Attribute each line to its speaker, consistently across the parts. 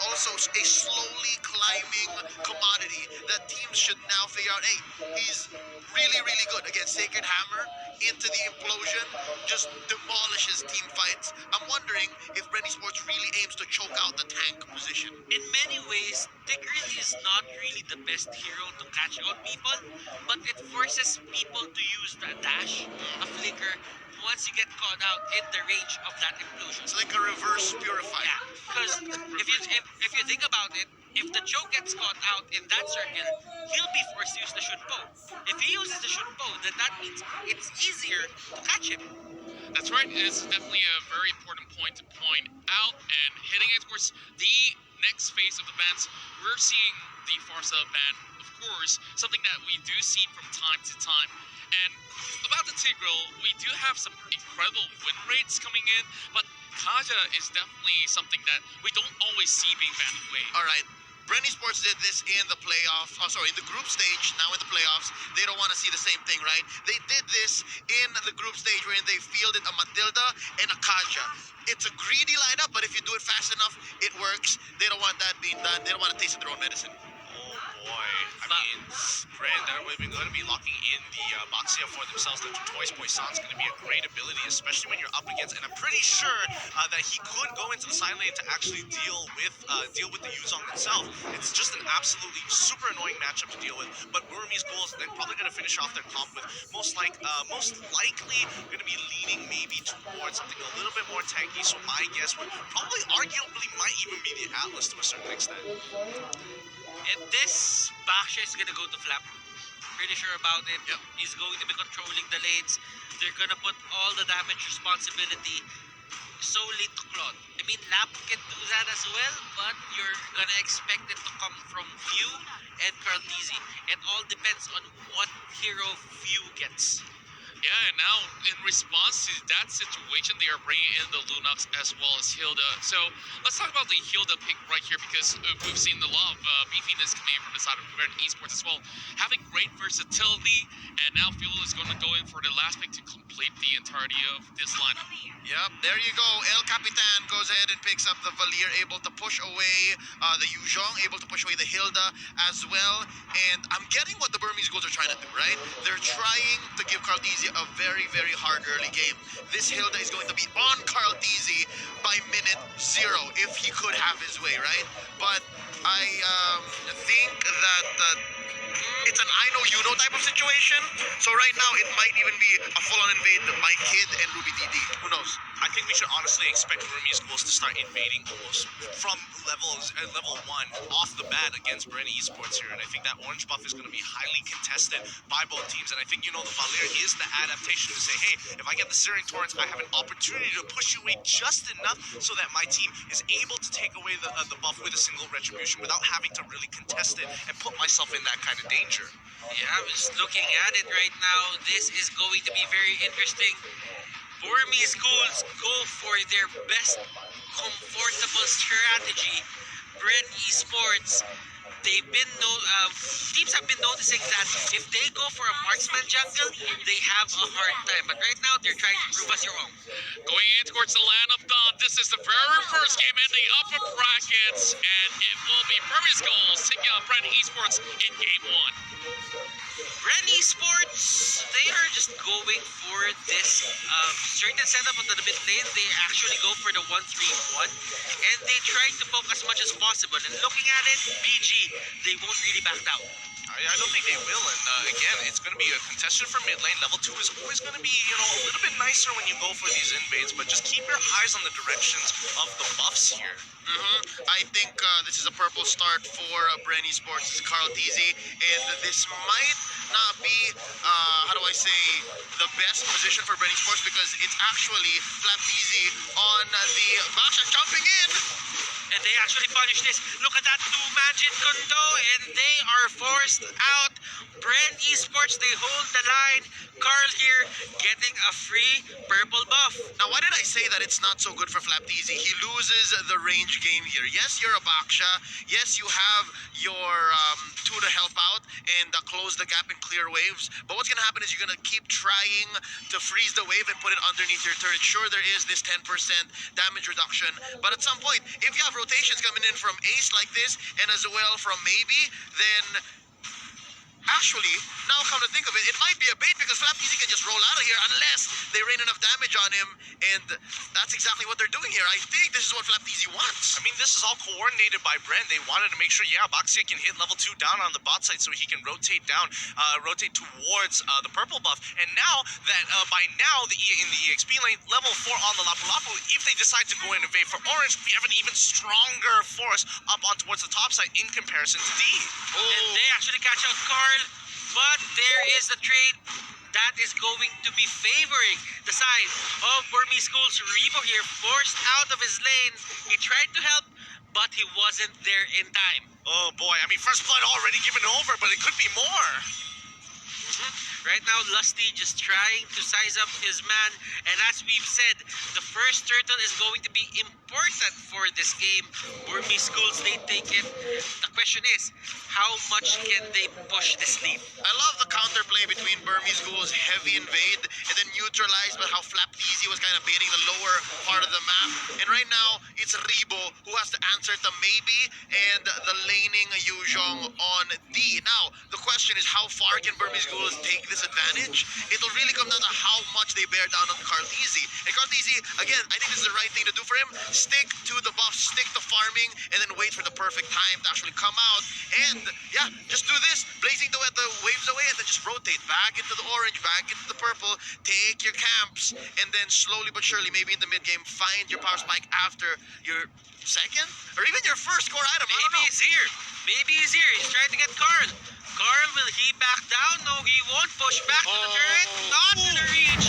Speaker 1: also a slowly climbing commodity that teams should now figure out, hey, he's really, really good. Again, Sacred Hammer into the implosion, just demolishes team fights. I'm wondering if Bren Esports really aims to choke out the tank position.
Speaker 2: In many ways, Tigreal is not really the best hero to catch out people, but it forces people to use the dash, a flicker, once you get caught out in the range of that implosion.
Speaker 1: It's like a reverse purifier.
Speaker 2: Yeah, because if you think about it, if the choke gets caught out in that circle, he'll be forced to use the Shunpo. If he uses the Shunpo, then that means it's easier to catch him.
Speaker 3: That's right. It's definitely a very important point to point out. And hitting it, of course, the next phase of the bans, we're seeing the Farsa ban, of course, something that we do see from time to time. And about the Tigreal, we do have some incredible win rates coming in, but Kaja is definitely something that we don't always see being banned away.
Speaker 1: All right. Bren Esports did this in the playoff, in the group stage. Now in the playoffs, they don't want to see the same thing, right? They did this in the group stage where they fielded a Matilda and a Kaja. It's a greedy lineup, but if you do it fast enough, it works. They don't want that being done. They don't want to taste of their own medicine.
Speaker 4: Boy, I mean, Bren, they're going to be locking in the Boxia for themselves. The Tortoise Poisson's going to be a great ability, especially when you're up against, and I'm pretty sure that he could go into the side lane to actually deal with the Yuzong himself. It's just an absolutely super annoying matchup to deal with, but Burmese Ghouls, they're probably going to finish off their comp with most likely going to be leaning maybe towards something a little bit more tanky, so my guess would probably arguably might even be the Atlas to a certain extent.
Speaker 2: And this Baksha is gonna go to Flap. Pretty sure about it.
Speaker 1: Yep.
Speaker 2: He's going to be controlling the lanes. They're gonna put all the damage responsibility solely to Claude. I mean, Lap can do that as well, but you're gonna expect it to come from Few and Carltese. It all depends on what hero Few gets.
Speaker 3: Yeah, and now in response to that situation, they are bringing in the Lunox as well as Hilda. So let's talk about the Hilda pick right here, because we've seen a lot of beefiness coming in from the side of Bren Esports as well, having great versatility, and now Fuel is going to go in for the last pick to complete the entirety of this lineup.
Speaker 1: Yep, there you go. El Capitan goes ahead and picks up the Valir, able to push away the Yuzhong, able to push away the Hilda as well. And I'm getting what the Burmese Ghouls are trying to do, right? They're trying to give Carltese a very, very hard early game. This Hilda is going to be on Carltese by minute 0 if he could have his way, right? But I think that it's an I know you know type of situation. So right now it might even be a full-on invade by Kid and Ruby DD. Who knows?
Speaker 4: I think we should honestly expect Burmese Ghouls to start invading almost from level 1 off the bat against Bren Esports here, and I think that orange buff is going to be highly contested by both teams. And I think, the Valir is the adaptation to say, hey, if I get the Searing Torrents, I have an opportunity to push you away just enough so that my team is able to take away the buff with a single retribution without having to really contest it and put myself in that kind of danger.
Speaker 2: Yeah, I'm just looking at it right now. This is going to be very interesting. Burmese Ghouls go for their best comfortable strategy. Bren Esports, teams have been noticing that if they go for a marksman jungle, they have a hard time. But right now, they're trying to prove us wrong.
Speaker 3: Going in towards the Land of Dawn, this is the very first game in the upper brackets, and it will be Burmese Ghouls taking out Bren Esports in game 1.
Speaker 2: Bren Esports, they are just going for this certain setup on the mid lane. They actually go for the 1-3-1, and they try to poke as much as possible. And looking at it, BG, they won't really back down.
Speaker 4: I don't think they will, and again, it's going to be a contestant for mid lane. Level 2 is always going to be, a little bit nicer when you go for these invades, but just keep your eyes on the directions of the buffs here.
Speaker 1: I think this is a purple start for Bren Esports' Carltese, and this might not be, the best position for Bren Esports, because it's actually Flaptese on the Basha jumping in.
Speaker 2: And they actually punish this. Look at that 2-man Jin Kundo, and they are forced out. Bren Esports, they hold the line. Carl here getting a free purple buff.
Speaker 1: Now, why did I say that it's not so good for Flaptese? He loses the range game here. Yes, you're a Baksha. Yes, you have your 2 to help out and close the gap and clear waves. But what's going to happen is you're going to keep trying to freeze the wave and put it underneath your turret. Sure, there is this 10% damage reduction. But at some point, if you have rotations coming in from Ace like this, and as well from Maybe, then actually, now come to think of it, it might be a bait because Flap Easy can just roll out of here unless they rain enough damage on him, and that's exactly what they're doing here. I think this is what Flap Easy wants.
Speaker 4: I mean, this is all coordinated by Bren. They wanted to make sure, yeah, Boxia can hit level 2 down on the bot side so he can rotate down, rotate towards the purple buff. And now that, by now, in the EXP lane, level 4 on the Lapu Lapu, if they decide to go in and invade for orange, we have an even stronger force up on towards the top side in comparison to D.
Speaker 2: And they actually catch out Carl, but there is a trade that is going to be favoring the side of Burmese School's Rebo here, forced out of his lane. He tried to help, but he wasn't there in time.
Speaker 4: Oh boy, I mean, first blood already given over, but it could be more.
Speaker 2: Right now, Lusty just trying to size up his man, and as we've said, the first turtle is going to be important for this game. Burmese Schools, they take it. The question is, how much can they push this lead?
Speaker 1: I love the counterplay between Burmese School's heavy invade and then neutralized by how Flap Easy was kind of baiting the lower part of the map. And right now, it's Rebo who has to answer to Maybe and the laning Yuzhong on D. Now, the question is, how far can Burmese Schools take this advantage? It'll really come down to how much they bear down on Carteezy. And Carteezy, again, I think this is the right thing to do for him. Stick to the buff, stick to farming, and then wait for the perfect time to actually come out. And yeah, just do this, blazing the waves away, and then just rotate back into the orange, back into the purple, take your camps, and then slowly but surely, maybe in the mid game, find your power spike after your second or even your first core item. I don't
Speaker 2: Maybe
Speaker 1: know.
Speaker 2: he's here. Maybe he's here. He's trying to get Carl. Carl, will he back down? No, he won't push back to the turret. Not to the reach.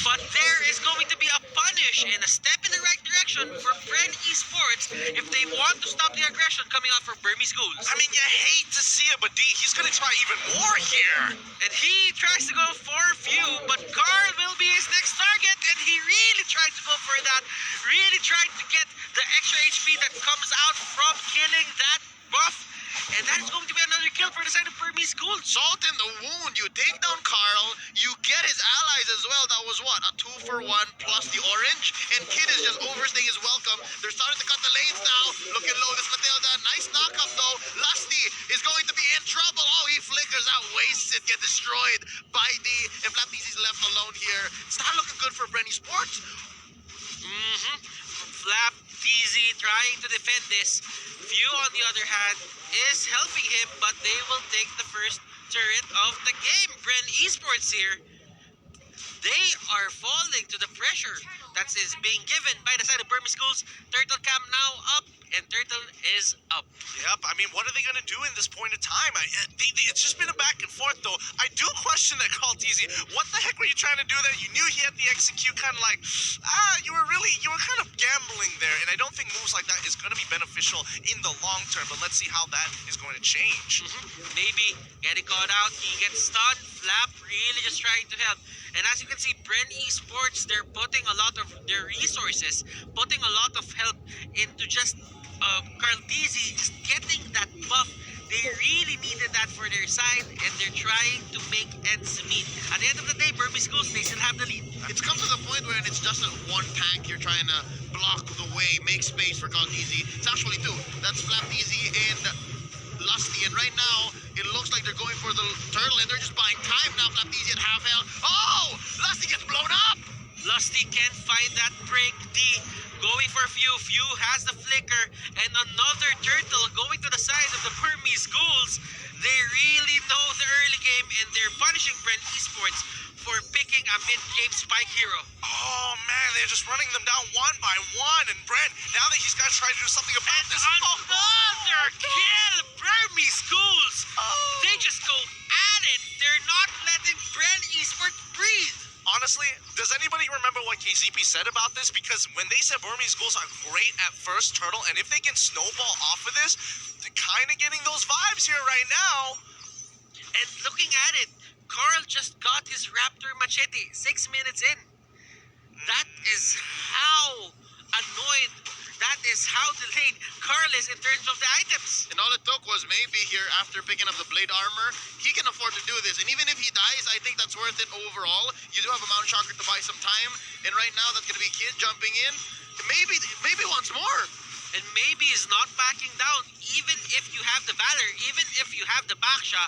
Speaker 2: But there is going to be a punish and a step in the right direction for Bren Esports if they want to stop the aggression coming out from Burmese Schools.
Speaker 4: I mean, you hate to see it, but D, he's gonna try even more here.
Speaker 2: And he tries to go for a few, but Carl will be his next target, and he really tried to go for that. Really tried to get the extra HP that comes out from killing that buff. And that is going to be another kill for the side of Burmese Schools.
Speaker 1: Salt in the wound. You take down Carl, you get his allies as well. That was what? A 2-for-1 plus the orange. And Kid is just overstaying his welcome. They're starting to cut the lanes now. Looking low, this Matilda. Nice knockup though. Lusty is going to be in trouble. Oh, he flickers out, wastes it, get destroyed by D. And Flapiezy's left alone here. It's not looking good for Brenny Sports.
Speaker 2: Flap Easy trying to defend this. Few, on the other hand, is helping him, but they will take the first turret of the game. Bren Esports here. They are falling to the pressure that is being given by the side of Burmese Schools. Turtle Cam now up, and Turtle is up.
Speaker 4: Yep, I mean, what are they going to do in this point of time? It's just been a back and forth, though. I do question that Carteezy. What the heck were you trying to do there? You knew he had the execute, kind of like, you were kind of gambling there, and I don't think moves like that is going to be beneficial in the long term, but let's see how that is going to change.
Speaker 2: Maybe getting caught out, he gets stunned. Flap really just trying to help. And as you can see, Bren Esports, they're putting a lot of their resources, putting a lot of help into just Carteezy just getting that buff. They really needed that for their side, and they're trying to make ends meet. At the end of the day, Burmese Schools, they still have the lead.
Speaker 1: It's come to the point where it's just one tank you're trying to block the way, make space for Carteezy. It's actually two. That's Flapeasy and Lusty, and right now it looks like they're going for the turtle, and they're just buying time now. Flapeasy at half health. Oh, Lusty gets blown up.
Speaker 2: Lusty can't find that break. D going for a few. Few has the flicker, and another turtle going to the side of the Burmese Schools. They really know the early game, and they're punishing Bren Esports for picking a mid-game spike hero.
Speaker 4: Oh man, they're just running them down one by one, and Brent, now that he's got to try to do something about this.
Speaker 2: Another kill! Burmese Schools! They just go at it. They're not letting Bren Esports breathe.
Speaker 4: Honestly, does anybody remember what KZP said about this? Because when they said Burmese Schools are great at first turtle, and if they can snowball off of this, they're kind of getting those vibes here right now.
Speaker 2: And looking at it, Carl just got his Raptor Machete 6 minutes in. That is how annoyed, that is how delayed Carl is in terms of the items.
Speaker 1: And all it took was maybe here after picking up the blade armor, he can afford to do this. And even if he dies, I think that's worth it overall. You do have a Mount Shocker to buy some time. And right now, that's going to be Kid jumping in. Maybe once more.
Speaker 2: And maybe is not backing down, even if you have the Valor, even if you have the Baksha.